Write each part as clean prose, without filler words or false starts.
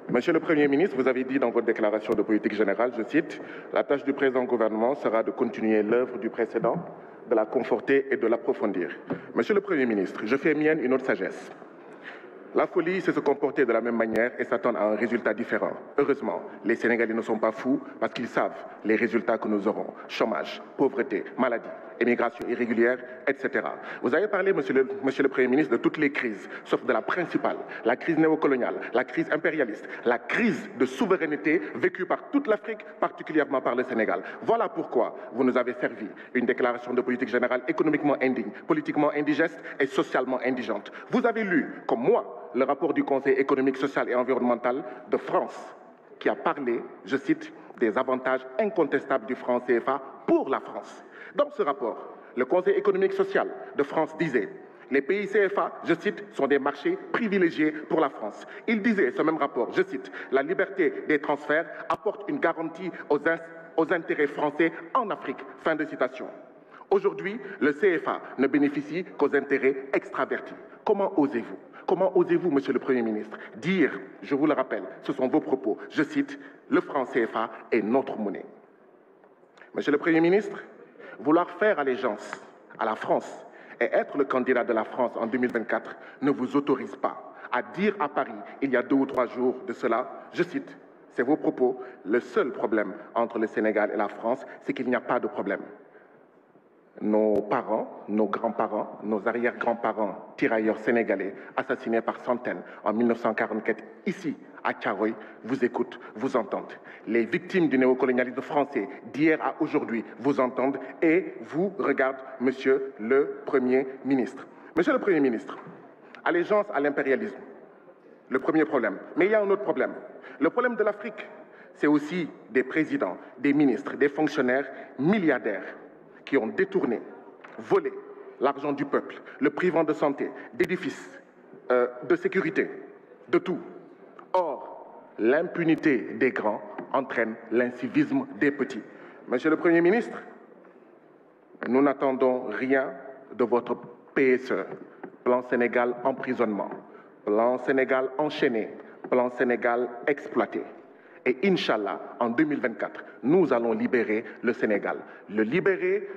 Monsieur le Premier ministre, vous avez dit dans votre déclaration de politique générale, je cite, « La tâche du présent gouvernement sera de continuer l'œuvre du précédent, de la conforter et de l'approfondir. » Monsieur le Premier ministre, je fais mienne une autre sagesse. La folie, c'est se comporter de la même manière et s'attendre à un résultat différent. Heureusement, les Sénégalais ne sont pas fous parce qu'ils savent les résultats que nous aurons. Chômage, pauvreté, maladie, immigration irrégulière, etc. Vous avez parlé, monsieur le Premier ministre, de toutes les crises, sauf de la principale, la crise néocoloniale, la crise impérialiste, la crise de souveraineté vécue par toute l'Afrique, particulièrement par le Sénégal. Voilà pourquoi vous nous avez servi une déclaration de politique générale économiquement indigne, politiquement indigeste et socialement indigente. Vous avez lu, comme moi, le rapport du Conseil économique, social et environnemental de France, qui a parlé, je cite, des avantages incontestables du franc CFA pour la France. Dans ce rapport, le Conseil économique social de France disait « Les pays CFA, je cite, sont des marchés privilégiés pour la France ». Il disait, ce même rapport, je cite, « La liberté des transferts apporte une garantie aux intérêts français en Afrique ». Fin de citation. Aujourd'hui, le CFA ne bénéficie qu'aux intérêts extravertis. Comment osez-vous? Comment osez-vous, monsieur le Premier ministre, dire, je vous le rappelle, ce sont vos propos, je cite, « Le franc CFA est notre monnaie ». Monsieur le Premier ministre, vouloir faire allégeance à la France et être le candidat de la France en 2024 ne vous autorise pas à dire à Paris, il y a 2 ou 3 jours de cela, je cite, c'est vos propos, le seul problème entre le Sénégal et la France, c'est qu'il n'y a pas de problème. Nos parents, nos grands-parents, nos arrière-grands-parents, tirailleurs sénégalais, assassinés par centaines en 1944, ici, à Thiaroye, vous écoutent, vous entendent. Les victimes du néocolonialisme français d'hier à aujourd'hui vous entendent et vous regardent, monsieur le Premier ministre. Monsieur le Premier ministre, allégeance à l'impérialisme, le premier problème. Mais il y a un autre problème. Le problème de l'Afrique, c'est aussi des présidents, des ministres, des fonctionnaires milliardaires qui ont détourné, volé l'argent du peuple, le privant de santé, d'édifices, de sécurité, de tout. Or, l'impunité des grands entraîne l'incivisme des petits. Monsieur le Premier ministre, nous n'attendons rien de votre PSE, plan Sénégal emprisonnement, plan Sénégal enchaîné, plan Sénégal exploité. Et Inch'Allah, en 2024, nous allons libérer le Sénégal. Le libérer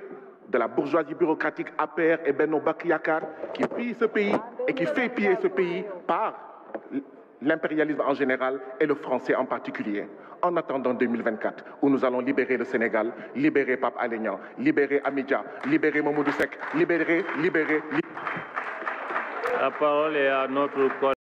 de la bourgeoisie bureaucratique APR et Benno Bokk Yakaar qui pille ce pays et qui fait piller ce pays par l'impérialisme en général et le français en particulier. En attendant 2024, où nous allons libérer le Sénégal, libérer Pape Alé Niang, libérer Amidia, libérer Mamadou Seck, libérer. La parole est à notre collègue.